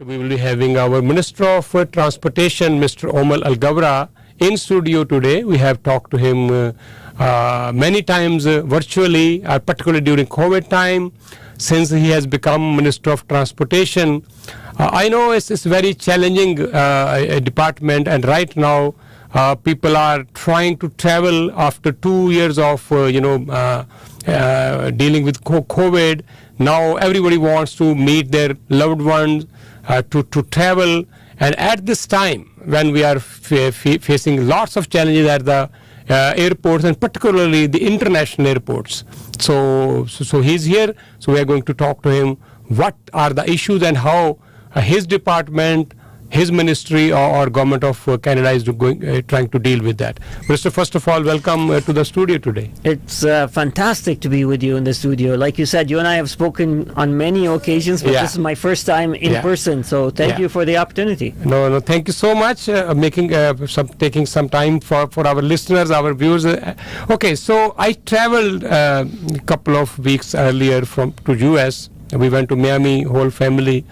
We will be having our Minister of Transportation, Mr. Omal Al-Gabra, in studio today. We have talked to him many times virtually, particularly during COVID time, since he has become Minister of Transportation. I know it's very challenging department, and right now people are trying to travel after 2 years of dealing with COVID. Now everybody wants to meet their loved ones, to travel, and at this time when we are facing lots of challenges at the airports, and particularly the international airports. So he's here, so we are going to talk to him what are the issues and how his department, his ministry or government of Canada is trying to deal with that. Minister, first of all, welcome to the studio today. It's fantastic to be with you in the studio. Like you said, you and I have spoken on many occasions, but this is my first time in person, so thank you for the opportunity. No, thank you so much taking some time for our listeners, our viewers. Okay, so I traveled a couple of weeks earlier to US. We went to Miami, whole family.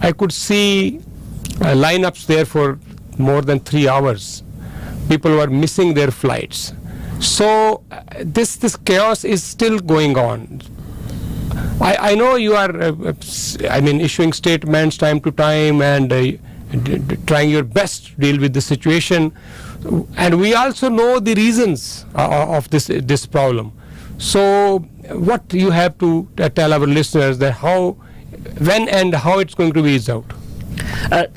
I could see lineups there for more than 3 hours. People were missing their flights. So this chaos is still going on. I know you are issuing statements time to time and trying your best to deal with the situation, and we also know the reasons of this problem. So what you have to tell our listeners that when and how it's going to be eased out?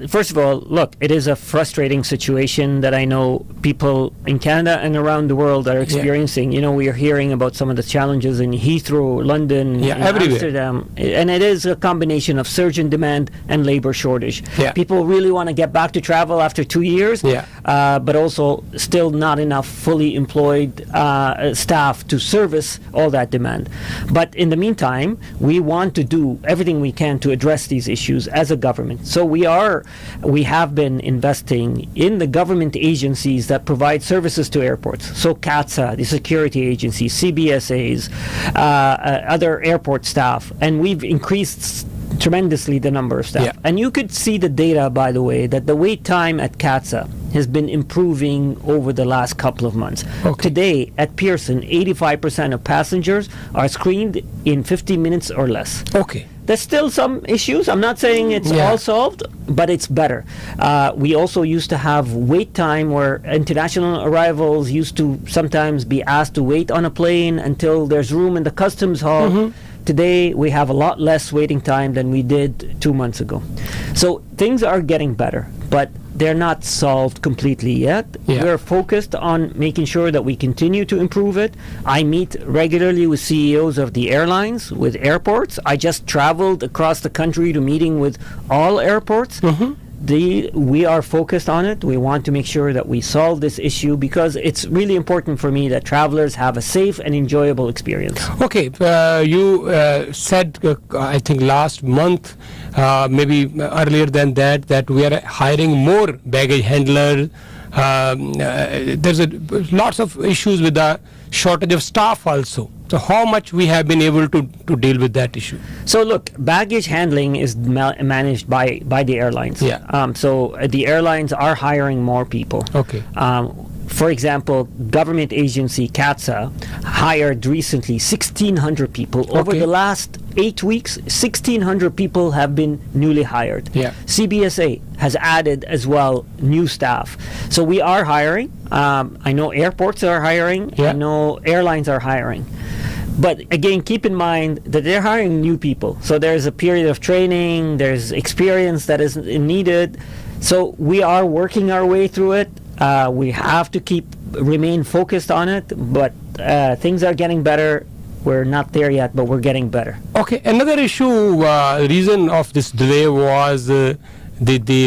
First of all, look, it is a frustrating situation that I know people in Canada and around the world are experiencing. You know, we are hearing about some of the challenges in Heathrow, London, Amsterdam, and it is a combination of surge in demand and labor shortage. People really want to get back to travel after 2 years, but also still not enough fully employed staff to service all that demand. But in the meantime, we want to do everything we can to address these issues as a government. So we have been investing in the government agencies that provide services to airports. So CATSA, the security agency, CBSAs, other airport staff, and we've increased tremendously the number of staff. And you could see the data, by the way, that the wait time at CATSA has been improving over the last couple of months. Today at Pearson, 85% of passengers are screened in 50 minutes or less. There's still some issues. I'm not saying it's all solved, but it's better. We also used to have wait time where international arrivals used to sometimes be asked to wait on a plane until there's room in the customs hall. Today, we have a lot less waiting time than we did 2 months ago. So things are getting better, but they're not solved completely yet. We're focused on making sure that we continue to improve it. I meet regularly with CEOs of the airlines, with airports. I just traveled across the country to meeting with all airports. We are focused on it. We want to make sure that we solve this issue because it's really important for me that travelers have a safe and enjoyable experience. You said, I think last month, maybe earlier than that we are hiring more baggage handlers. There's lots of issues with the shortage of staff also. So how much we have been able to deal with that issue? So look, baggage handling is managed by the airlines. So the airlines are hiring more people. For example, government agency CATSA hired recently 1,600 people. Over the last 8 weeks, 1,600 people have been newly hired. CBSA has added as well new staff. So we are hiring. I know airports are hiring. I know airlines are hiring. But again, keep in mind that they're hiring new people. So there's a period of training, there's experience that is needed. So we are working our way through it. We have to remain focused on it, but things are getting better. We're not there yet, but we're getting better. Another issue, reason of this delay was the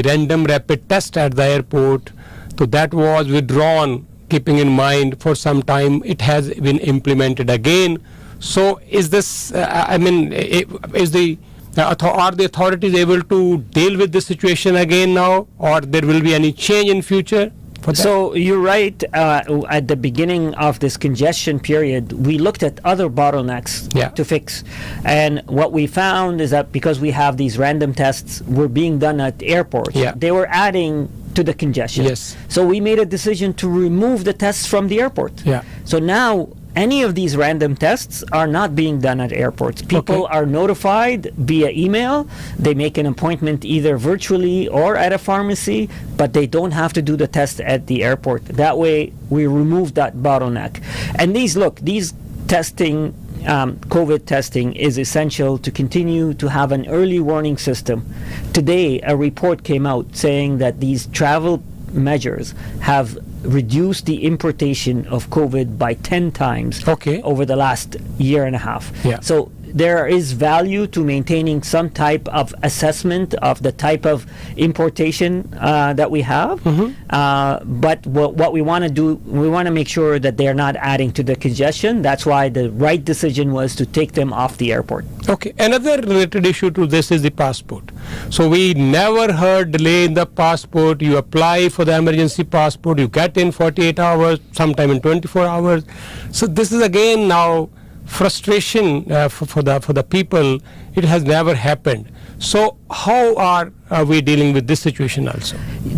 random rapid test at the airport. So that was withdrawn, keeping in mind for some time it has been implemented again. So is this, are the authorities able to deal with the situation again now, or there will be any change in future? for that? So you're right. At the beginning of this congestion period, we looked at other bottlenecks to fix. And what we found is that because we have these random tests were being done at airports, they were adding to the congestion. Yes. So we made a decision to remove the tests from the airport. Yeah. So now any of these random tests are not being done at airports. People are notified via email. They make an appointment either virtually or at a pharmacy, but they don't have to do the test at the airport. That way, we remove that bottleneck. And these testing, COVID testing is essential to continue to have an early warning system. Today, a report came out saying that these travel measures have reduced the importation of COVID by 10 times over the last year and a half. So there is value to maintaining some type of assessment of the type of importation that we have. But what we want to do, we want to make sure that they're not adding to the congestion. That's why the right decision was to take them off the airport. Okay. Another related issue to this is the passport. So we never heard delay in the passport. You apply for the emergency passport, you get in 48 hours, sometime in 24 hours. So this is again now frustration for the people. It has never happened. So how are we dealing with this situation also?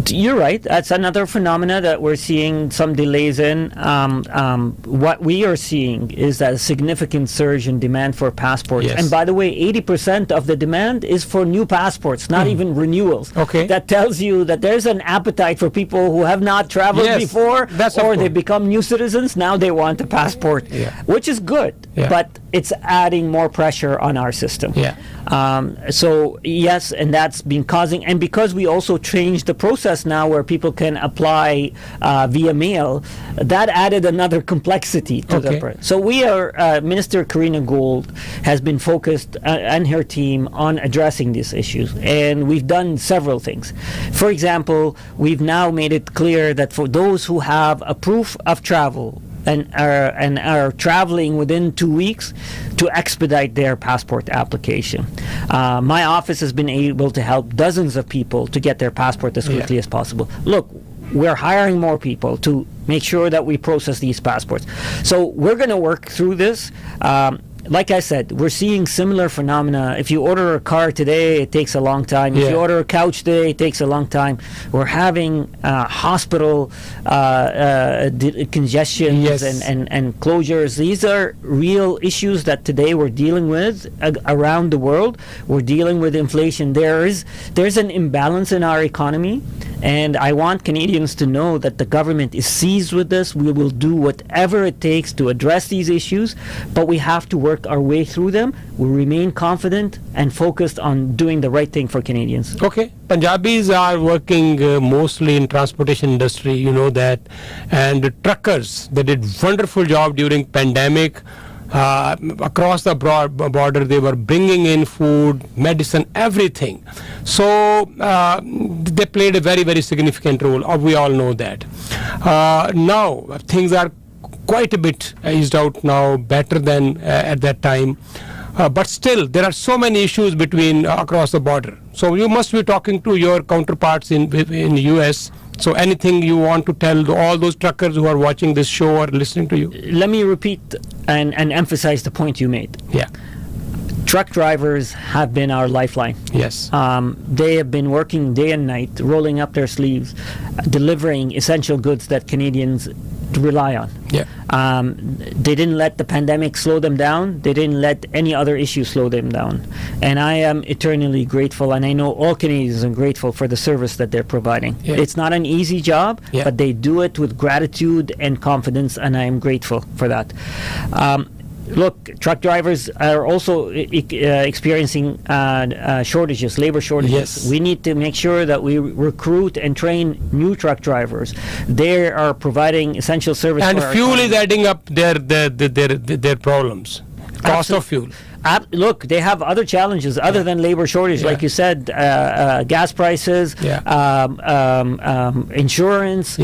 You're right. That's another phenomena that we're seeing some delays in. What we are seeing is that a significant surge in demand for passports. And by the way, 80% of the demand is for new passports, not even renewals. That tells you that there's an appetite for people who have not traveled before, or they become new citizens. Now they want a passport, which is good, but it's adding more pressure on our system. So yes, and that's been causing, and because we also changed the process now where people can apply via mail, that added another complexity to the process. So we are, Minister Karina Gould has been focused and her team on addressing these issues, and we've done several things. For example, we've now made it clear that for those who have a proof of travel and are traveling within 2 weeks, to expedite their passport application. My office has been able to help dozens of people to get their passport as quickly as possible. Look, we're hiring more people to make sure that we process these passports. So we're going to work through this. Like I said, we're seeing similar phenomena. If you order a car today, it takes a long time. If you order a couch today, it takes a long time. We're having hospital congestions and closures. These are real issues that today we're dealing with around the world. We're dealing with inflation. There's an imbalance in our economy, and I want Canadians to know that the government is seized with this. We will do whatever it takes to address these issues, but we have to work our way through them. We remain confident and focused on doing the right thing for Canadians. Punjabis are working mostly in transportation industry, you know that, and the truckers, they did wonderful job during pandemic. Across the border, they were bringing in food, medicine, everything. So they played a very, very significant role. We all know that. Now things are quite a bit eased out now, better than at that time. But still, there are so many issues between across the border. So you must be talking to your counterparts in the US. So anything you want to tell all those truckers who are watching this show or listening to you? Let me repeat and emphasize the point you made. Truck drivers have been our lifeline. They have been working day and night, rolling up their sleeves, delivering essential goods that Canadians rely on. They didn't let the pandemic slow them down. They didn't let any other issue slow them down. And I am eternally grateful, and I know all Canadians are grateful for the service that they're providing. It's not an easy job, but they do it with gratitude and confidence, and I am grateful for that. Look, truck drivers are also experiencing shortages, labor shortages. We need to make sure that we recruit and train new truck drivers. They are providing essential service. And fuel is adding up their problems. Cost of fuel. Look, they have other challenges other than labor shortage, like you said, gas prices, insurance,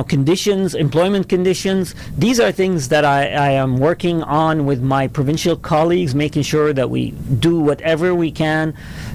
conditions, employment conditions. These are things that I am working on with my provincial colleagues, making sure that we do whatever we can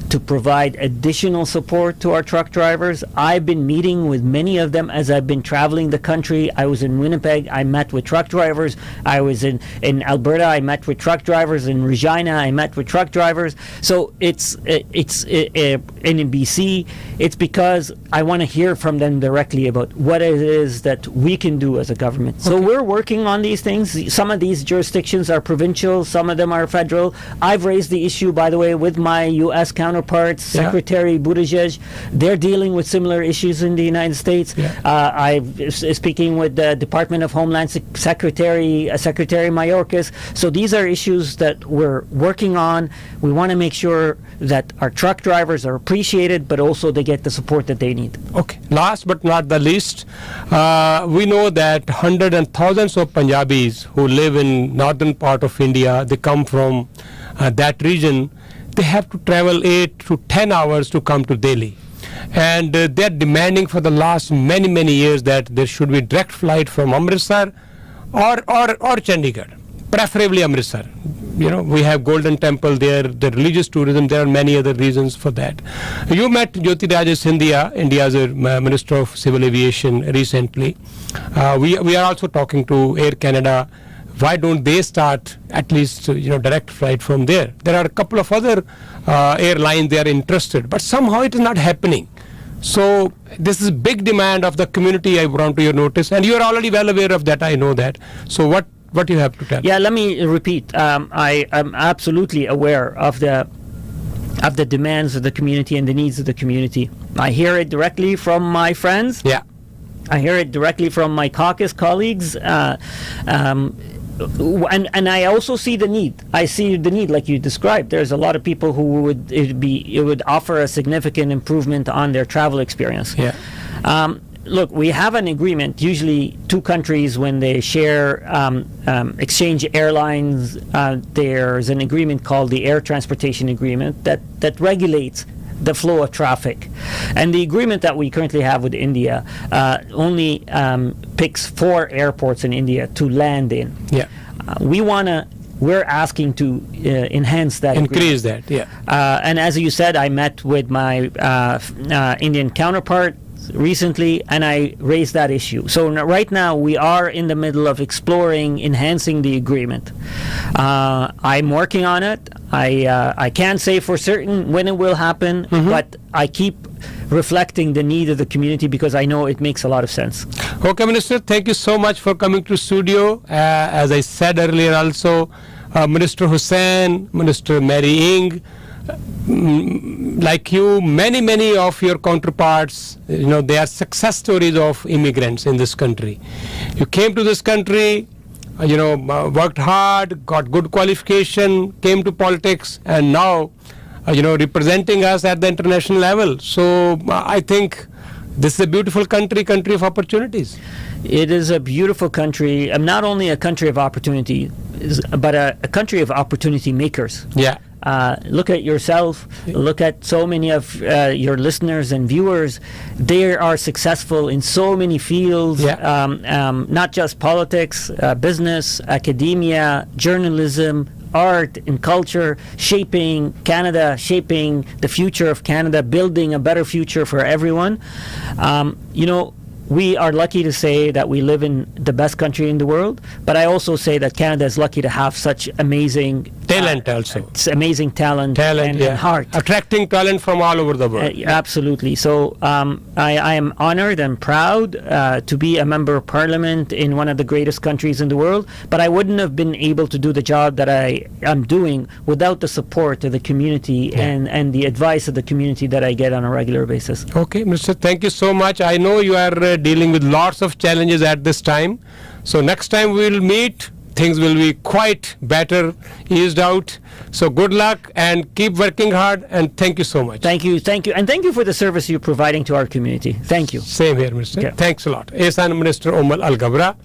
to provide additional support to our truck drivers. I've been meeting with many of them as I've been traveling the country. I was in Winnipeg, I met with truck drivers. I was in Alberta, I met with truck drivers. In Regina, I met with truck drivers. So it's in BC, it's because I want to hear from them directly about what it is that we can do as a government. So we're working on these things. Some of these jurisdictions are provincial, some of them are federal. I've raised the issue, by the way, with my U.S. counterparts, Secretary Buttigieg. They're dealing with similar issues in the United States. I'm speaking with the Department of Homeland Secretary Mayorkas. So these are issues that we're working on. We want to make sure that our truck drivers are appreciated, but also they get the support that they need. Okay. Last but not the least, we know that hundreds and thousands of Punjabis who live in northern part of India, they come from that region. They have to travel 8 to 10 hours to come to Delhi. And they're demanding for the last many years that there should be direct flight from Amritsar or Chandigarh, preferably Amritsar. We have Golden Temple there, the religious tourism, there are many other reasons for that. You met Jyotiraj Scindia, India's Minister of Civil Aviation, recently. We are also talking to Air Canada. Why don't they start at least direct flight from there? There are a couple of other airlines, they are interested, but somehow it is not happening. So this is big demand of the community I brought to your notice, and you are already well aware of that, I know that. So what you have to tell? Yeah, let me repeat. I am absolutely aware of the demands of the community and the needs of the community. I hear it directly from my friends. Yeah. I hear it directly from my caucus colleagues. And I also see the need. I see the need, like you described. There's a lot of people who it would offer a significant improvement on their travel experience. Yeah. Look, we have an agreement. Usually, two countries, when they share exchange airlines, there's an agreement called the Air Transportation Agreement that regulates the flow of traffic. And the agreement that we currently have with India only picks 4 airports in India to land in. Yeah. We're asking to enhance that. Increase agreement. that, yeah. And as you said, I met with my Indian counterpart recently, and I raised that issue. So right now we are in the middle of exploring enhancing the agreement. I'm working on it. I can't say for certain when it will happen, but I keep reflecting the need of the community because I know it makes a lot of sense. Okay, Minister, thank you so much for coming to studio. As I said earlier also, Minister Hussain, Minister Mary Ng, like you, many of your counterparts, they are success stories of immigrants in this country. You came to this country, worked hard, got good qualification, came to politics, and now, representing us at the international level. So I think this is a beautiful country of opportunities. It is a beautiful country, not only a country of opportunity, but a country of opportunity makers. Yeah. Look at yourself, look at so many of your listeners and viewers. They are successful in so many fields, not just politics, business, academia, journalism, art and culture, shaping Canada, shaping the future of Canada, building a better future for everyone. We are lucky to say that we live in the best country in the world, but I also say that Canada is lucky to have such amazing talent also. Amazing talent and heart. Attracting talent from all over the world. Absolutely. So I am honored and proud to be a member of parliament in one of the greatest countries in the world, but I wouldn't have been able to do the job that I am doing without the support of the community and the advice of the community that I get on a regular basis. Okay, Mr. Thank you so much. I know you are dealing with lots of challenges at this time. So next time we will meet, things will be quite better, eased out. So good luck and keep working hard, and thank you so much. Thank you. And thank you for the service you're providing to our community. Thank you. Same here, Mr. Okay. Thanks a lot. Ehsan Minister Omal Al Gabra.